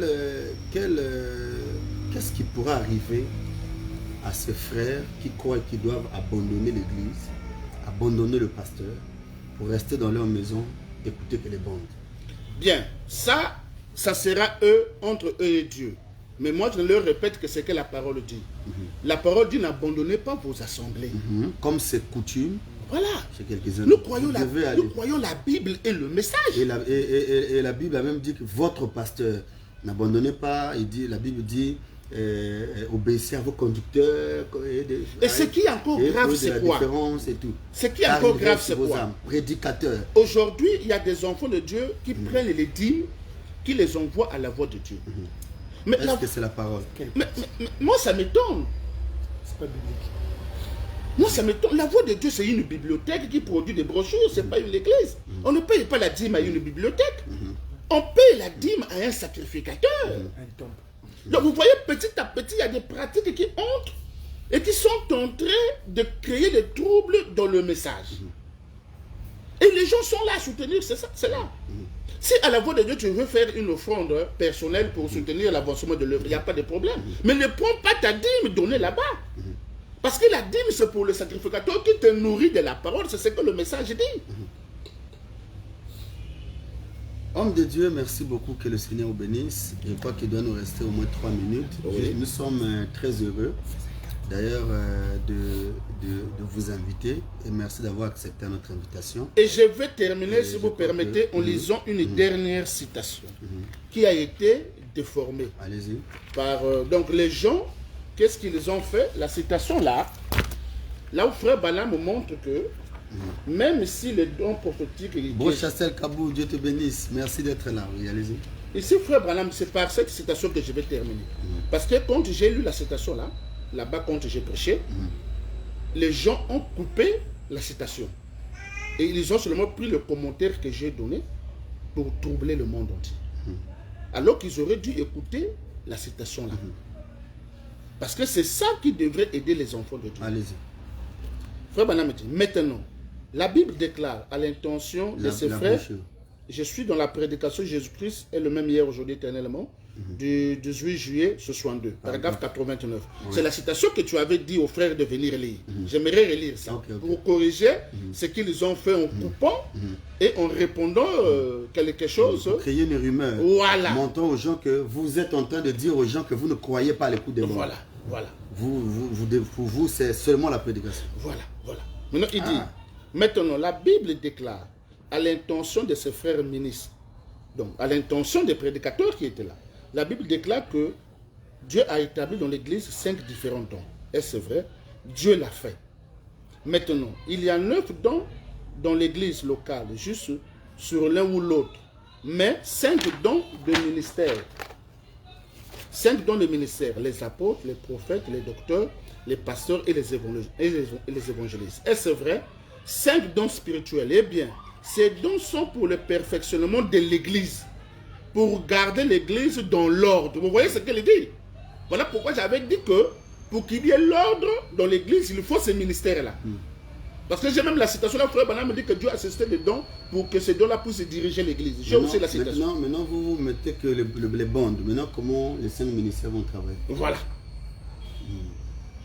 qui pourra arriver à ces frères qui croient qu'ils doivent abandonner l'église, abandonner le pasteur, pour rester dans leur maison, écouter que les bandes? Bien, ça sera eux, entre eux et Dieu. Mais moi, je leur répète que c'est que la parole dit. La parole dit, n'abandonnez pas vos assemblées. Comme c'est coutume. Voilà. Chez quelques-uns. Nous croyons la Bible et le message. Et la Bible a même dit que votre pasteur, n'abandonnez pas. La Bible dit, obéissez à vos conducteurs. Et ce qui est encore grave, c'est quoi? Ce qui est encore grave, c'est quoi? Prédicateurs. Aujourd'hui, il y a des enfants de Dieu qui prennent les dîmes, qui les envoient à la voix de Dieu. Est-ce que c'est la parole? Mais moi, ça m'étonne. C'est pas biblique. Moi, ça m'étonne. La voix de Dieu, c'est une bibliothèque qui produit des brochures, c'est pas une église. On ne paye pas la dîme à une bibliothèque. On paye la dîme à un sacrificateur. Donc, vous voyez, petit à petit, il y a des pratiques qui entrent et qui sont en train de créer des troubles dans le message. Et les gens sont là à soutenir, c'est là. Si à la voix de Dieu, tu veux faire une offrande personnelle pour soutenir l'avancement de l'œuvre, il n'y a pas de problème. Mais ne prends pas ta dîme donnée là-bas. Parce que la dîme, c'est pour le sacrificateur qui te nourrit de la parole. C'est ce que le message dit. Homme de Dieu, merci beaucoup, que le Seigneur vous bénisse. Je crois qu'il doit nous rester au moins 3 minutes. Oui. Nous sommes très heureux d'ailleurs de vous inviter et merci d'avoir accepté notre invitation. Et je vais terminer, si vous permettez, en lisant une dernière citation qui a été déformée. Allez-y. Par donc les gens, qu'est-ce qu'ils ont fait? La citation là où frère Branham montre que même si les dons prophétiques... Bon Chassel Kabou, Dieu te bénisse. Merci d'être là. Oui, allez-y. Ici, frère Branham, c'est par cette citation que je vais terminer. Parce que quand j'ai lu la citation là-bas, quand j'ai prêché, les gens ont coupé la citation. Et ils ont seulement pris le commentaire que j'ai donné pour troubler le monde entier. Alors qu'ils auraient dû écouter la citation là. Parce que c'est ça qui devrait aider les enfants de Dieu. Allez-y. Frère Branham dit, maintenant, la Bible déclare à l'intention de ses frères, je suis dans la prédication de Jésus-Christ est le même hier, aujourd'hui, éternellement, du 18 juillet 62, paragraphe 89. C'est la citation que tu avais dit aux frères de venir lire. J'aimerais relire ça pour corriger ce qu'ils ont fait en coupant et en répondant quelque chose. Pour créer une rumeur. Voilà. Montrant aux gens que vous êtes en train de dire aux gens que vous ne croyez pas à l'écoute des mots. Voilà, voilà. Pour vous, c'est seulement la prédication. Voilà, voilà. Maintenant, il dit, maintenant, la Bible déclare à l'intention de ses frères ministres, donc à l'intention des prédicateurs qui étaient là, la Bible déclare que Dieu a établi dans l'Église 5 différents dons. Et c'est vrai, Dieu l'a fait. Maintenant, il y a 9 dons dans l'Église locale, juste sur l'un ou l'autre, mais 5 dons de ministère. 5 dons de ministère, les apôtres, les prophètes, les docteurs, les pasteurs et les évangélistes. Et c'est vrai, 5 dons spirituels. Eh bien, ces dons sont pour le perfectionnement de l'Église, pour garder l'Église dans l'ordre. Vous voyez ce qu'elle dit? Voilà pourquoi j'avais dit que pour qu'il y ait l'ordre dans l'Église, il faut ces ministères-là. Parce que j'ai même la citation là, frère Branham me dit que Dieu a assisté des dons pour que ces dons-là puissent diriger l'Église. J'ai aussi la citation. Maintenant, vous mettez que les bandes. Maintenant, comment les 5 ministères vont travailler? Voilà.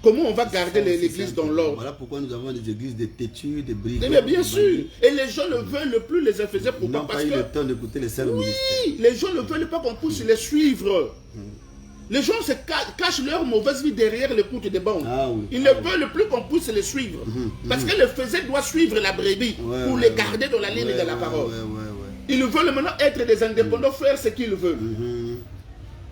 Comment on va garder l'Église dans l'ordre? Voilà pourquoi nous avons des églises de têtus, des brigands. Mais bien sûr. Et les gens ne veulent plus les Éphésiens. Pourquoi? Ils n'ont pas eu le temps d'écouter les 5 ministères. Oui, les gens ne veulent pas qu'on puisse les suivre. Les gens se cachent leur mauvaise vie derrière l'écoute des bandes. Ils ne veulent plus qu'on puisse les suivre. Parce que l'Éphésien doit suivre la brebis pour les garder dans la ligne de la parole. Ils veulent maintenant être des indépendants, faire ce qu'ils veulent.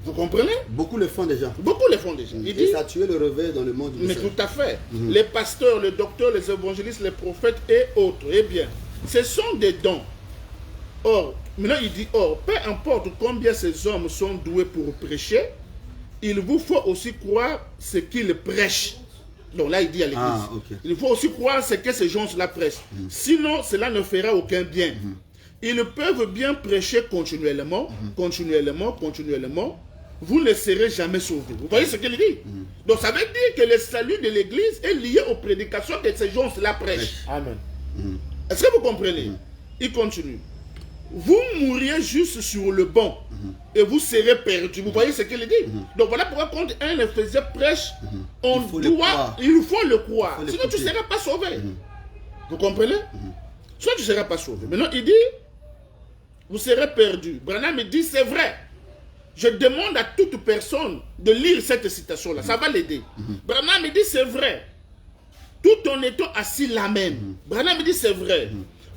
Vous comprenez? Beaucoup le font déjà. Beaucoup le font déjà. Et ça a tué le réveil dans le monde. Mais tout à fait. Les pasteurs, les docteurs, les évangélistes, les prophètes et autres. Eh bien, ce sont des dons. Or, maintenant il dit, peu importe combien ces hommes sont doués pour prêcher, il vous faut aussi croire ce qu'ils prêchent. Donc là, il dit à l'Église, il faut aussi croire ce que ces gens-là prêchent. Sinon, cela ne fera aucun bien. Ils peuvent bien prêcher continuellement, continuellement. Vous ne serez jamais sauvés. Vous voyez ce qu'il dit? Donc ça veut dire que le salut de l'Église est lié aux prédications que ces gens-là prêchent. Amen. Est-ce que vous comprenez? Il continue. Vous mourriez juste sur le banc et vous serez perdus. Vous voyez ce qu'il dit? Donc voilà pourquoi quand un Éphésien prêche, il faut le croire. Sinon tu ne seras pas sauvé. Vous comprenez? Sinon tu ne seras pas sauvé. Maintenant il dit, vous serez perdus. Branham me dit, c'est vrai. Je demande à toute personne de lire cette citation-là. Ça va l'aider. Branham me dit, c'est vrai. Tout en étant assis là même. Branham me dit, c'est vrai.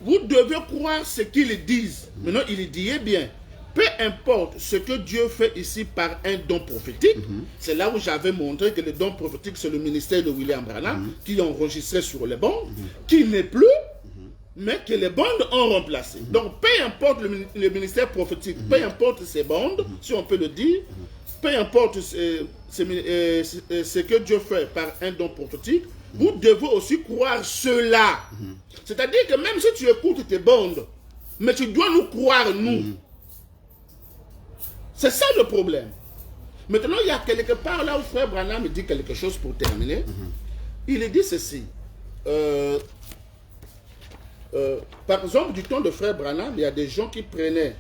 Vous devez croire ce qu'ils disent. Maintenant, il dit, eh bien, peu importe ce que Dieu fait ici par un don prophétique, c'est là où j'avais montré que le don prophétique, c'est le ministère de William Branham, qui enregistrait sur les bandes, qui n'est plus, mais que les bandes ont remplacé. Donc, peu importe le ministère prophétique, peu importe ces bandes, si on peut le dire, peu importe ce que Dieu fait par un don prophétique, vous devez aussi croire cela. C'est-à-dire que même si tu écoutes tes bandes, mais tu dois nous croire, nous. C'est ça le problème. Maintenant, il y a quelque part là où frère Branham me dit quelque chose pour terminer. Il dit ceci. Par exemple, du temps de frère Branham, il y a des gens qui prenaient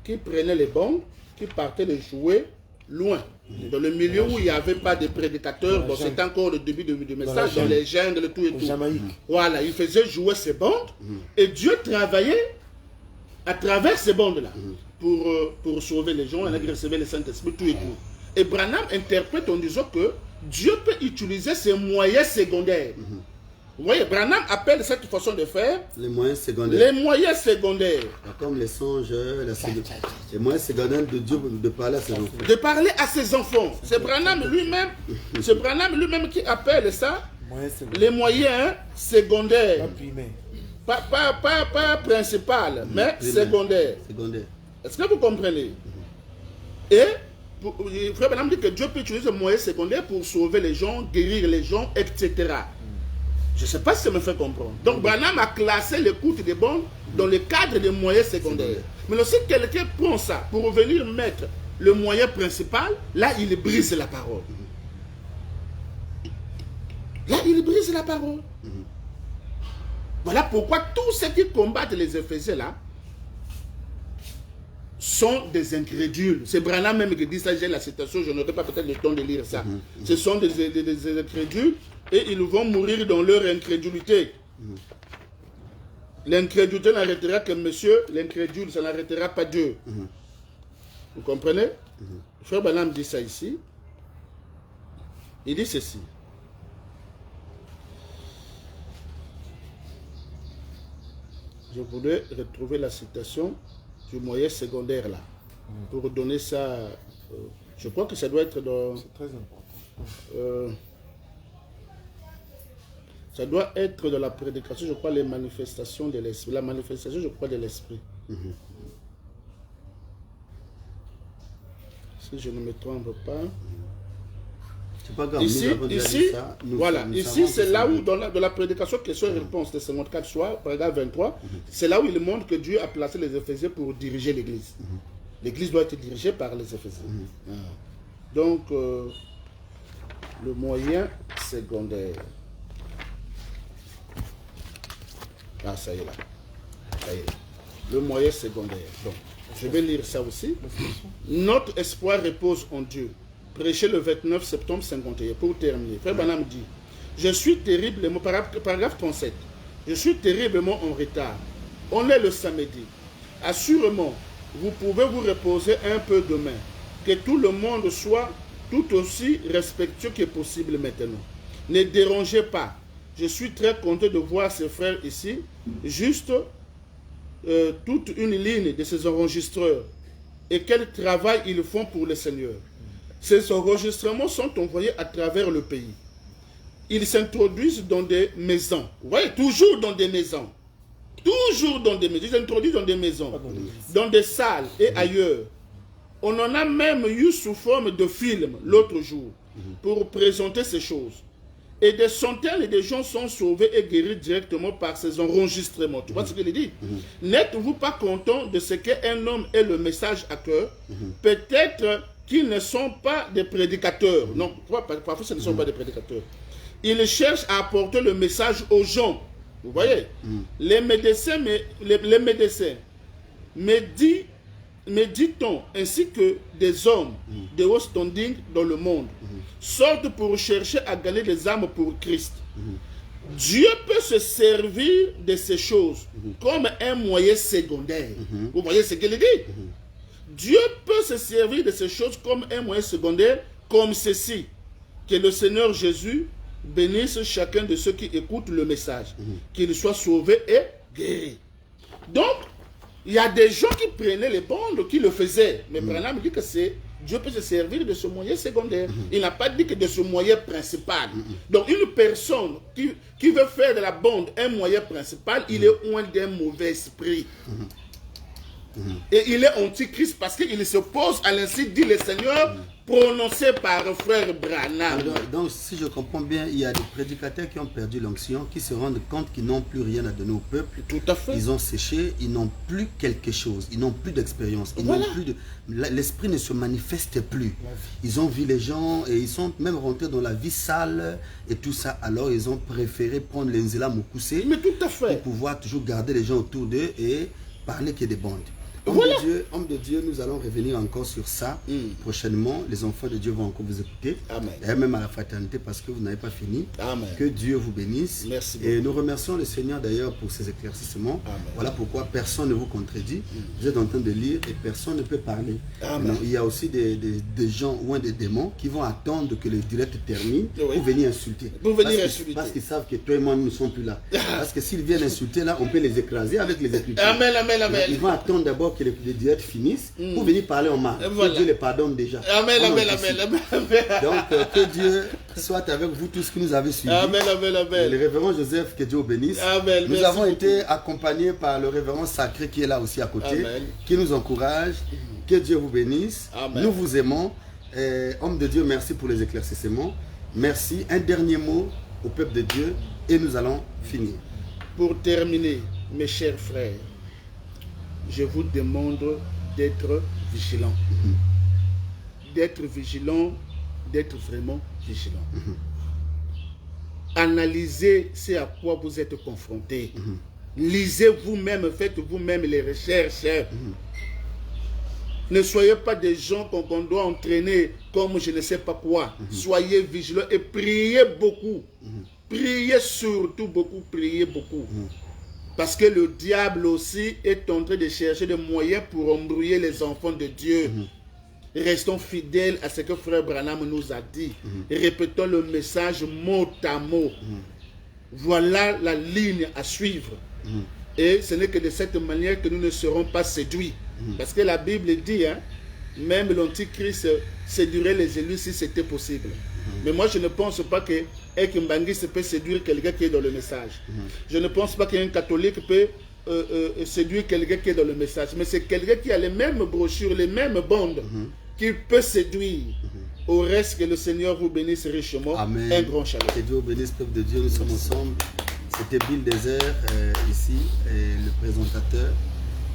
les bandes, qui partaient les jouer loin. Dans le milieu où il n'y avait pas de prédicateurs, bon, c'était encore le début du message, dans les jungles, tout et tout. Voilà, ils faisaient jouer ces bandes et Dieu travaillait à travers ces bandes-là pour sauver les gens, et recevoir le Saint-Esprit, tout et tout. Et Branham interprète en disant que Dieu peut utiliser ces moyens secondaires. Vous voyez, Branham appelle cette façon de faire les moyens secondaires. Les moyens secondaires. Comme les songes, les moyens secondaires de Dieu de parler à ses enfants. De parler à ses enfants. C'est Branham lui-même qui appelle ça les moyens secondaires. Pas principal, mais secondaire. Secondaire. Est-ce que vous comprenez? Et Frère Branham dit que Dieu peut utiliser le moyen secondaire pour sauver les gens, guérir les gens, etc. Je ne sais pas si ça me fait comprendre. Donc Branham a classé l'écoute des bondes dans le cadre des moyens secondaires. Mais lorsque quelqu'un prend ça pour venir mettre le moyen principal, là il brise la parole. Là il brise la parole. Voilà pourquoi tous ceux qui combattent les Éphésiens là sont des incrédules. C'est Branham même qui dit ça, j'ai la citation, je n'aurai pas peut-être le temps de lire ça. Ce sont des incrédules et ils vont mourir dans leur incrédulité. L'incrédulité n'arrêtera que monsieur, l'incrédule, ça n'arrêtera pas Dieu. Vous comprenez? Frère Branham dit ça ici. Il dit ceci. Je voulais retrouver la citation du moyen secondaire là, pour donner ça, je crois que ça doit être dans... C'est très important. Ça doit être dans la prédication, je crois, les manifestations de l'esprit. La manifestation, je crois, de l'esprit. Si je ne me trompe pas. C'est pas grave, ici, voilà, ici c'est là où, dans la prédication question et réponse de 54 soirs, paragraphe 23, c'est là où il montre que Dieu a placé les Éphésiens pour diriger l'Église. L'Église doit être dirigée par les Éphésiens. Donc, le moyen secondaire. Ah, ça y est là. Ça y est. Le moyen secondaire. Donc, je vais lire ça aussi. Notre espoir repose en Dieu. Prêché le 29 septembre 51. Pour terminer, Frère Branham dit, je suis terriblement, paragraphe 37, je suis terriblement en retard. On est le samedi. Assurément, vous pouvez vous reposer un peu demain. Que tout le monde soit tout aussi respectueux que possible maintenant. Ne dérangez pas. Je suis très content de voir ces frères ici. Juste toute une ligne de ces enregistreurs. Et quel travail ils font pour le Seigneur. Ces enregistrements sont envoyés à travers le pays. Ils s'introduisent dans des maisons. Vous voyez, toujours dans des maisons. Toujours dans des maisons. Ils s'introduisent dans des maisons, dans des salles et ailleurs. On en a même eu sous forme de film l'autre jour pour présenter ces choses. Et des centaines de gens sont sauvés et guéris directement par ces enregistrements. Tu vois ce qu'il dit? N'êtes-vous pas content de ce qu'un homme ait le message à cœur? Peut-être qu'ils ne sont pas des prédicateurs. Non, parfois ce ne sont pas des prédicateurs. Ils cherchent à apporter le message aux gens. Vous voyez? Les médecins, méditons, ainsi que des hommes de haut standing dans le monde, sortent pour chercher à gagner des âmes pour Christ. Dieu peut se servir de ces choses comme un moyen secondaire. Vous voyez ce qu'il dit? Dieu peut se servir de ces choses comme un moyen secondaire, comme ceci. Que le Seigneur Jésus bénisse chacun de ceux qui écoutent le message. Qu'ils soient sauvés et guéris. Donc, il y a des gens qui prenaient les bandes, qui le faisaient. Mais Branham dit que Dieu peut se servir de ce moyen secondaire. Il n'a pas dit que de ce moyen principal. Donc, une personne qui veut faire de la bande un moyen principal, il est loin d'un mauvais esprit. Et il est antichrist parce qu'il se pose à l'ainsi dit le Seigneur prononcé par frère Branham. Donc si je comprends bien, il y a des prédicateurs qui ont perdu l'onction, qui se rendent compte qu'ils n'ont plus rien à donner au peuple. Tout à fait. Ils ont séché, ils n'ont plus quelque chose, ils n'ont plus d'expérience, l'esprit ne se manifeste plus. Ils ont vu les gens et ils sont même rentrés dans la vie sale et tout ça. Alors ils ont préféré prendre l'enzela mokuse. Mais tout à fait. Pour pouvoir toujours garder les gens autour d'eux et parler qu'il y a des bandes. Homme de Dieu, nous allons revenir encore sur ça prochainement. Les enfants de Dieu vont encore vous écouter. Amen. Et même à la fraternité parce que vous n'avez pas fini. Amen. Que Dieu vous bénisse. Merci beaucoup. Et nous remercions le Seigneur d'ailleurs pour ces éclaircissements. Amen. Voilà pourquoi personne ne vous contredit. Vous êtes en train de lire et personne ne peut parler. Amen. Il y a aussi des gens ou des démons qui vont attendre que le direct termine pour venir insulter. Parce qu'ils savent que toi et moi nous ne sommes plus là. Parce que s'ils viennent insulter là, on peut les écraser avec les écritures. Amen, amen, amen. Ils vont attendre d'abord d'abord que les directs finissent pour venir parler en marge. Voilà. Que Dieu les pardonne déjà. Amen, On amen, anticipe. amen, amen. Donc, que Dieu soit avec vous tous qui nous avez suivis. Amen, amen, amen. Le révérend Joseph, que Dieu vous bénisse. Amen. Nous Merci avons beaucoup. été accompagnés par le révérend Sacré qui est là aussi à côté, Amen. qui nous encourage. Que Dieu vous bénisse. Amen. Nous vous aimons. Homme de Dieu, merci pour les éclaircissements. Merci. Un dernier mot au peuple de Dieu et nous allons finir. Pour terminer, mes chers frères, je vous demande d'être vigilants. D'être vigilants, d'être vraiment vigilants. Analysez ce à quoi vous êtes confrontés. Lisez vous-même, faites vous-même les recherches. Ne soyez pas des gens qu'on doit entraîner comme je ne sais pas quoi. Soyez vigilants et priez beaucoup. Priez surtout beaucoup, priez beaucoup. Parce que le diable aussi est en train de chercher des moyens pour embrouiller les enfants de Dieu. Restons fidèles à ce que Frère Branham nous a dit. Répétons le message mot à mot. Voilà la ligne à suivre. Et ce n'est que de cette manière que nous ne serons pas séduits. Parce que la Bible dit, hein, même l'Antichrist séduirait les élus si c'était possible. Mais moi, je ne pense pas que Ekimbangi peut séduire quelqu'un qui est dans le message. Je ne pense pas qu'un catholique peut séduire quelqu'un qui est dans le message. Mais c'est quelqu'un qui a les mêmes brochures, les mêmes bandes, qui peut séduire. Au reste, que le Seigneur vous bénisse richement. Amen. Un grand shalom. Que Dieu vous bénisse, peuple de Dieu. Nous sommes ensemble. C'était Bill Désert ici, et le présentateur,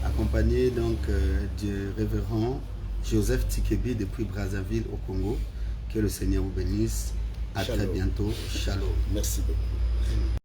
accompagné donc du révérend Joseph Tikebi depuis Brazzaville au Congo. Que le Seigneur vous bénisse. À Shalom. très bientôt. Shalom. Merci beaucoup.